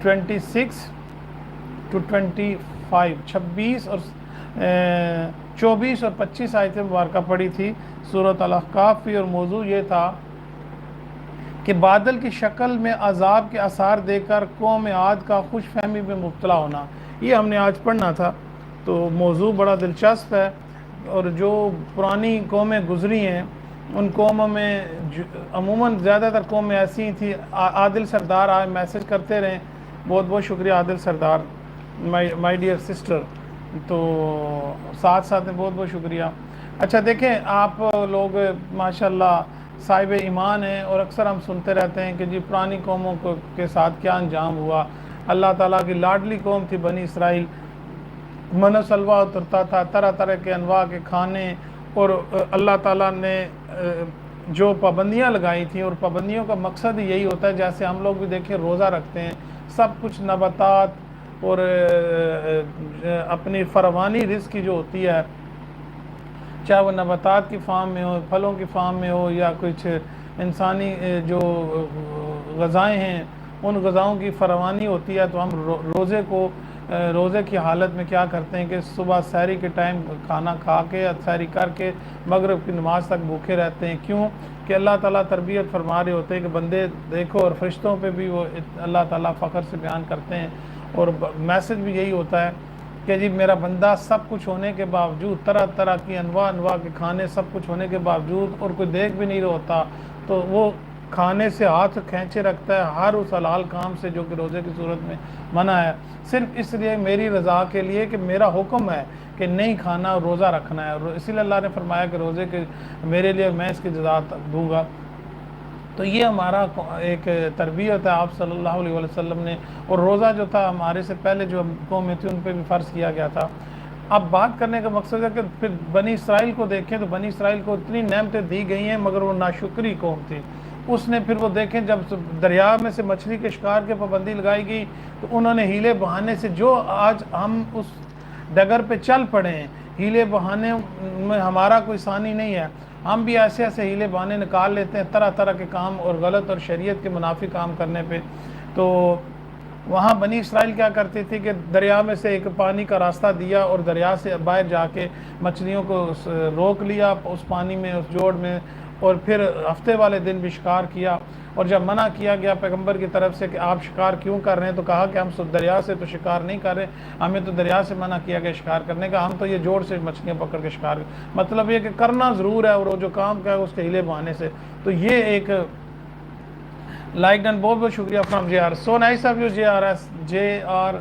26 to 25 26 اور 24 اور 25 آیتیں مبارکہ پڑھی تھی سورۃ الاحقاف کی، اور موضوع یہ تھا کہ بادل کی شکل میں عذاب کے آثار دیکھ کر قوم عاد کا خوش فہمی میں مبتلا ہونا، یہ ہم نے آج پڑھنا تھا۔ تو موضوع بڑا دلچسپ ہے، اور جو پرانی قومیں گزری ہیں ان قوموں میں عموماً زیادہ تر قومیں ایسی ہی تھیں۔ عادل سردار آج میسج کرتے رہیں، بہت بہت شکریہ عادل سردار، مائی ڈیئر سسٹر، تو ساتھ ساتھ میں بہت بہت شکریہ۔ اچھا دیکھیں، آپ لوگ ماشاءاللہ صاحب ایمان ہیں، اور اکثر ہم سنتے رہتے ہیں کہ جی پرانی قوموں کے ساتھ کیا انجام ہوا۔ اللہ تعالیٰ کی لاڈلی قوم تھی بنی اسرائیل، من و سلوہ اترتا تھا، طرح طرح کے انواع کے کھانے، اور اللہ تعالیٰ نے جو پابندیاں لگائی تھیں، اور پابندیوں کا مقصد ہی یہی ہوتا ہے، جیسے ہم لوگ بھی دیکھیں روزہ رکھتے ہیں، سب کچھ نباتات اور اپنی فراوانی رزق کی جو ہوتی ہے، چاہے وہ نباتات کی فارم میں ہو، پھلوں کی فارم میں ہو، یا کچھ انسانی جو غذائیں ہیں ان غذاؤں کی فراوانی ہوتی ہے، تو ہم روزے کی حالت میں کیا کرتے ہیں کہ صبح سحری کے ٹائم کھانا کھا کے، سحری کر کے مغرب کی نماز تک بھوکے رہتے ہیں۔ کیوں کہ اللہ تعالیٰ تربیت فرما رہے ہوتے ہیں کہ بندے دیکھو، اور فرشتوں پہ بھی وہ اللہ تعالیٰ فخر سے بیان کرتے ہیں، اور میسج بھی یہی ہوتا ہے کہ جی میرا بندہ سب کچھ ہونے کے باوجود، طرح طرح کی انواع کے کھانے سب کچھ ہونے کے باوجود، اور کوئی دیکھ بھی نہیں ہوتا تو وہ کھانے سے ہاتھ کھینچے رکھتا ہے، ہر اس حلال کام سے جو کہ روزے کی صورت میں منع ہے، صرف اس لیے میری رضا کے لیے کہ میرا حکم ہے کہ نہیں کھانا، روزہ رکھنا ہے، اور اسی لیے اللہ نے فرمایا کہ روزے کے میرے لیے میں اس کی جزا دوں گا۔ تو یہ ہمارا ایک تربیت ہے آپ صلی اللہ علیہ وسلم نے، اور روزہ جو تھا ہمارے سے پہلے جو قومیں تھیں ان پہ بھی فرض کیا گیا تھا۔ اب بات کرنے کا مقصد ہے کہ پھر بنی اسرائیل کو دیکھیں تو بنی اسرائیل کو اتنی نعمتیں دی گئی ہیں، مگر وہ ناشکری قوم تھی۔ اس نے پھر وہ دیکھیں جب دریا میں سے مچھلی کے شکار کے پابندی لگائی گئی تو انہوں نے ہیلے بہانے سے، جو آج ہم اس ڈگر پہ چل پڑے ہیں، ہیلے بہانے میں ہمارا کوئی ثانی نہیں ہے، ہم بھی ایسے ایسے ہیلے بہانے نکال لیتے ہیں طرح طرح کے کام، اور غلط اور شریعت کے منافی کام کرنے پہ۔ تو وہاں بنی اسرائیل کیا کرتی تھی کہ دریا میں سے ایک پانی کا راستہ دیا، اور دریا سے باہر جا کے مچھلیوں کو روک لیا اس پانی میں، اس جوڑ میں، اور پھر ہفتے والے دن بھی شکار کیا۔ اور جب منع کیا گیا پیغمبر کی طرف سے کہ آپ شکار کیوں کر رہے ہیں، تو کہا کہ ہم دریا سے تو شکار نہیں کر رہے، ہمیں تو دریا سے منع کیا گیا شکار کرنے کا، ہم تو یہ جوڑ سے مچھلیاں پکڑ کے شکار، مطلب یہ کہ کرنا ضرور ہے، اور وہ جو کام کیا ہے اس کے ہیلے بہانے سے۔ تو یہ ایک لائک ڈن، بہت بہت شکریہ from J R, so nice of you J R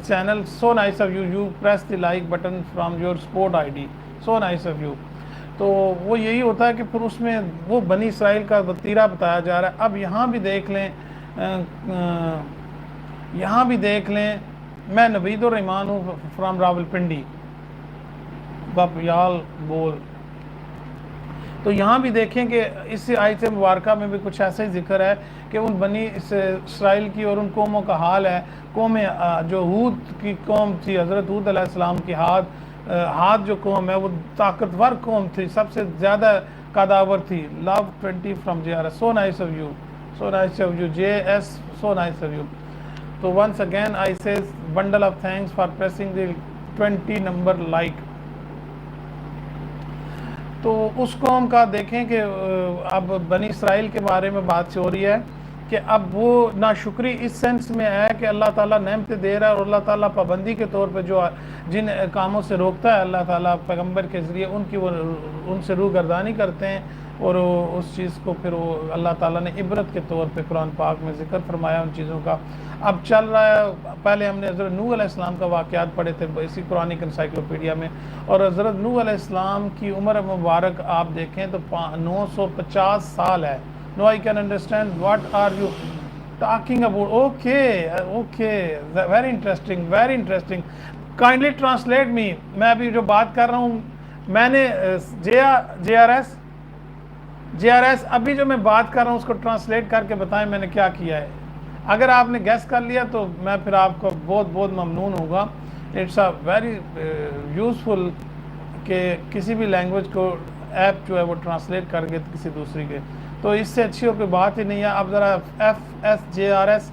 channel, so nice of you, you press the like button from your support I D, so nice of you. تو وہ یہی ہوتا ہے کہ پھر اس میں وہ بنی اسرائیل کا وتیرہ بتایا جا رہا ہے۔ اب یہاں بھی دیکھ لیں، میں نوید الرحمان ہوں فرام راول پنڈی بپیال بول۔ تو یہاں بھی دیکھیں کہ اس آیت مبارکہ میں بھی کچھ ایسا ہی ذکر ہے کہ ان بنی اسرائیل کی اور ان قوموں کا حال ہے۔ قوم جو ہود کی قوم تھی، حضرت ہود علیہ السلام کی ہاد جو قوم ہے وہ طاقتور قوم تھی، سب سے زیادہ قداور تھی۔ Love 20 from J R S, so nice of you, so nice of you J S, so nice of you. تو once again I says bundle of thanks for pressing the 20 number like. تو اس قوم کا دیکھیں کہ اب بنی اسرائیل کے بارے میں بات ہو رہی ہے کہ اب وہ ناشکری اس سینس میں ہے کہ اللہ تعالیٰ نعمتیں دے رہا ہے، اور اللہ تعالیٰ پابندی کے طور پہ جو جن کاموں سے روکتا ہے اللہ تعالیٰ پیغمبر کے ذریعے، ان سے روگردانی کرتے ہیں، اور اس چیز کو پھر وہ اللہ تعالیٰ نے عبرت کے طور پہ قرآن پاک میں ذکر فرمایا ان چیزوں کا۔ اب چل رہا ہے، پہلے ہم نے حضرت نوح علیہ السلام کا واقعات پڑھے تھے اسی قرآنک انسائکلوپیڈیا میں، اور حضرت نوح علیہ السلام کی عمر مبارک آپ دیکھیں تو 950 سال ہے۔ No, I can understand what are you talking about. Okay, very interesting, very interesting. Kindly translate me. میں ابھی جو بات کر رہا ہوں، میں نے جے آر ایس ابھی جو میں بات کر رہا ہوں اس کو ٹرانسلیٹ کر کے بتائیں میں نے کیا کیا ہے۔ اگر آپ نے گیس کر لیا تو میں پھر آپ کو بہت بہت ممنون ہوگا۔ اٹس اے ویری یوزفل کہ کسی بھی لینگویج کو ایپ جو ہے وہ ٹرانسلیٹ کر کے کسی دوسری کے، تو اس سے اچھی اور کوئی بات ہی نہیں ہے۔ اب ذرا FSJRS